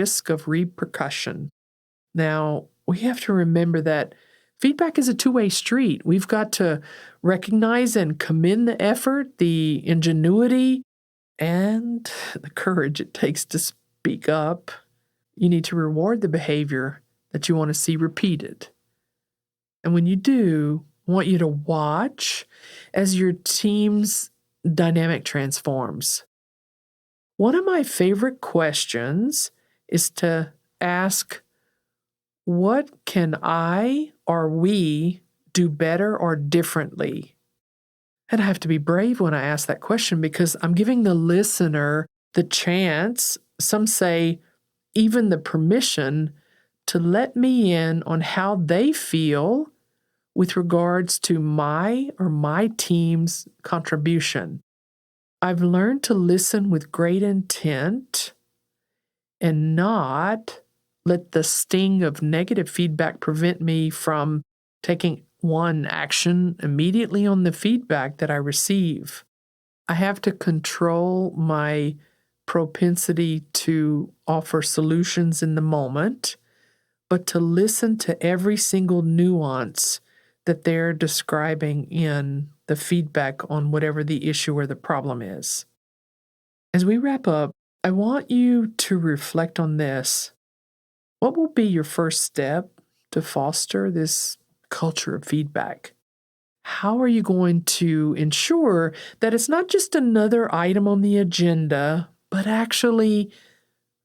risk of repercussion. Now, we have to remember that feedback is a two-way street. We've got to recognize and commend the effort, the ingenuity, and the courage it takes to speak up. You need to reward the behavior that you want to see repeated. And when you do, I want you to watch as your team's dynamic transforms. One of my favorite questions is to ask, what can I or we do better or differently? And I have to be brave when I ask that question because I'm giving the listener the chance, some say even the permission, to let me in on how they feel with regards to my or my team's contribution. I've learned to listen with great intent and not let the sting of negative feedback prevent me from taking one action immediately on the feedback that I receive. I have to control my propensity to offer solutions in the moment, but to listen to every single nuance that they're describing in the feedback on whatever the issue or the problem is. As we wrap up, I want you to reflect on this. What will be your first step to foster this culture of feedback? How are you going to ensure that it's not just another item on the agenda, but actually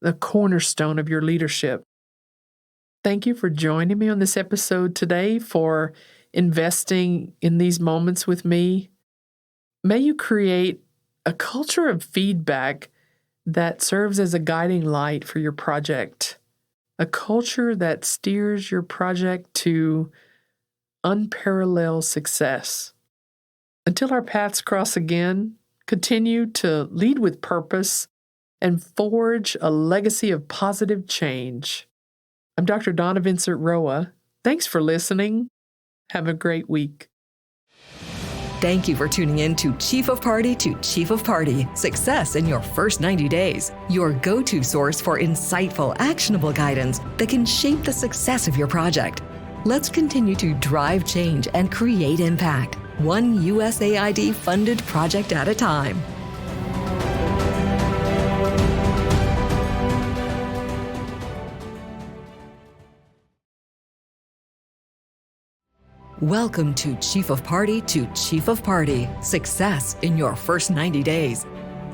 the cornerstone of your leadership? Thank you for joining me on this episode today, for investing in these moments with me. May you create a culture of feedback that serves as a guiding light for your project, a culture that steers your project to unparalleled success. Until our paths cross again, continue to lead with purpose and forge a legacy of positive change. I'm Dr. Donna Vincent Roa. Thanks for listening. Have a great week. Thank you for tuning in to Chief of Party to Chief of Party, Success in Your First 90 Days, your go-to source for insightful, actionable guidance that can shape the success of your project. Let's continue to drive change and create impact, one USAID-funded project at a time. Welcome to Chief of Party to Chief of Party, Success in Your First 90 Days.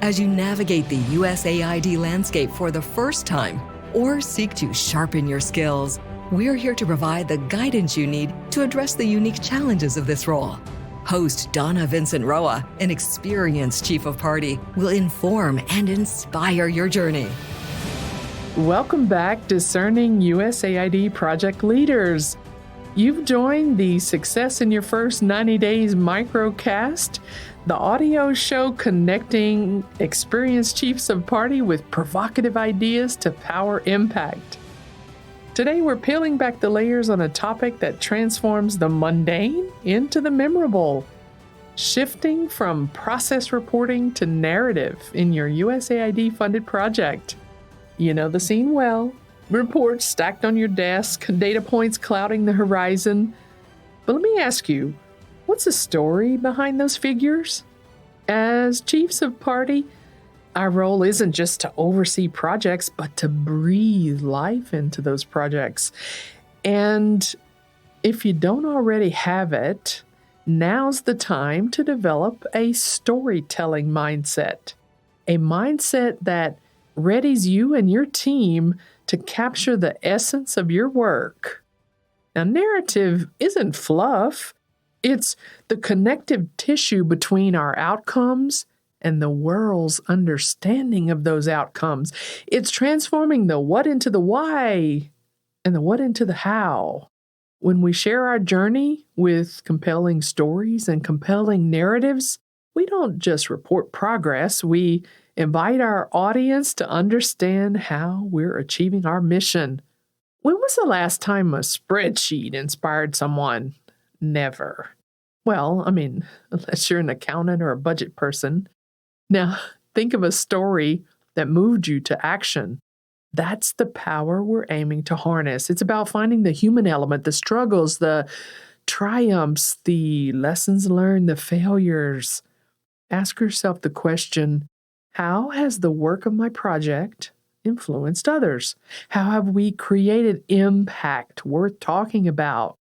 As you navigate the USAID landscape for the first time or seek to sharpen your skills, we're here to provide the guidance you need to address the unique challenges of this role. Host Donna Vincent Roa, an experienced Chief of Party, will inform and inspire your journey. Welcome back, discerning USAID project leaders. You've joined the Success in Your First 90 Days microcast, the audio show connecting experienced chiefs of party with provocative ideas to power impact. Today, we're peeling back the layers on a topic that transforms the mundane into the memorable, shifting from process reporting to narrative in your USAID-funded project. You know the scene well. Reports stacked on your desk, data points clouding the horizon. But let me ask you, what's the story behind those figures? As chiefs of party, our role isn't just to oversee projects, but to breathe life into those projects. And if you don't already have it, now's the time to develop a storytelling mindset, a mindset that readies you and your team to capture the essence of your work. Now, narrative isn't fluff. It's the connective tissue between our outcomes and the world's understanding of those outcomes. It's transforming the what into the why and the what into the how. When we share our journey with compelling stories and compelling narratives, we don't just report progress, we invite our audience to understand how we're achieving our mission. When was the last time a spreadsheet inspired someone? Never. Well, unless you're an accountant or a budget person. Now, think of a story that moved you to action. That's the power we're aiming to harness. It's about finding the human element, the struggles, the triumphs, the lessons learned, the failures. Ask yourself the question, how has the work of my project influenced others? How have we created impact worth talking about?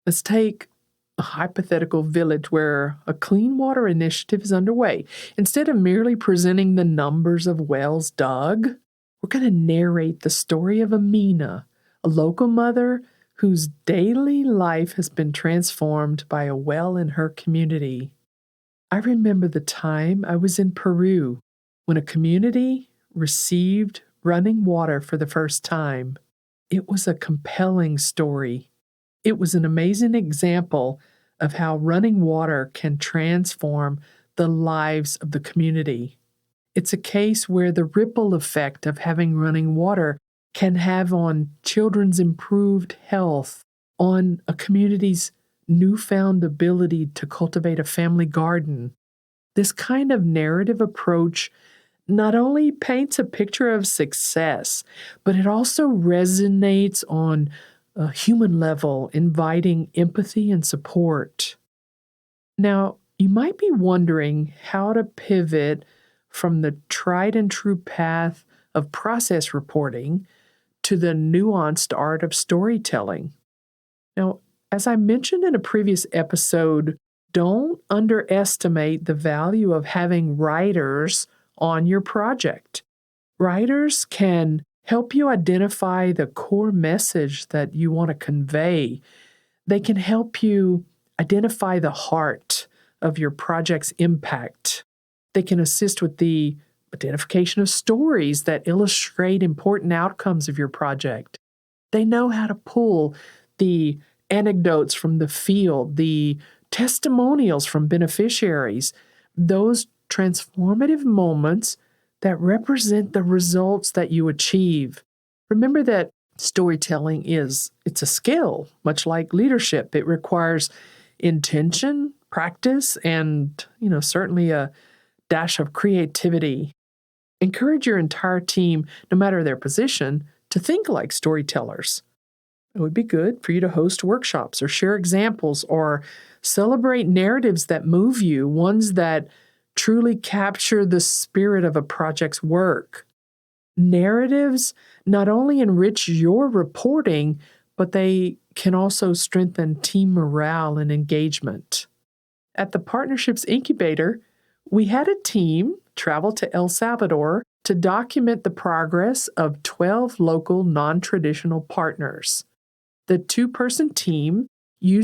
Let's take a hypothetical village where a clean water initiative is underway. Instead of merely presenting the numbers of wells dug, we're going to narrate the story of Amina, a local mother whose daily life has been transformed by a well in her community. I remember the time I was in Peru when a community received running water for the first time. It was a compelling story. It was an amazing example of how running water can transform the lives of the community. It's a case where the ripple effect of having running water can have on children's improved health, on a community's newfound ability to cultivate a family garden. This kind of narrative approach not only paints a picture of success, but it also resonates on a human level, inviting empathy and support. Now, you might be wondering how to pivot from the tried and true path of process reporting to the nuanced art of storytelling. Now, as I mentioned in a previous episode, don't underestimate the value of having writers on your project. Writers can help you identify the core message that you want to convey. They can help you identify the heart of your project's impact. They can assist with the identification of stories that illustrate important outcomes of your project. They know how to pull the anecdotes from the field, the testimonials from beneficiaries, those transformative moments that represent the results that you achieve. Remember that storytelling it's a skill, much like leadership. It requires intention, practice, and, certainly a dash of creativity. Encourage your entire team, no matter their position, to think like storytellers. It would be good for you to host workshops or share examples or celebrate narratives that move you, ones that truly capture the spirit of a project's work. Narratives not only enrich your reporting, but they can also strengthen team morale and engagement. At the Partnerships Incubator, we had a team travel to El Salvador to document the progress of 12 local non-traditional partners. The two-person team used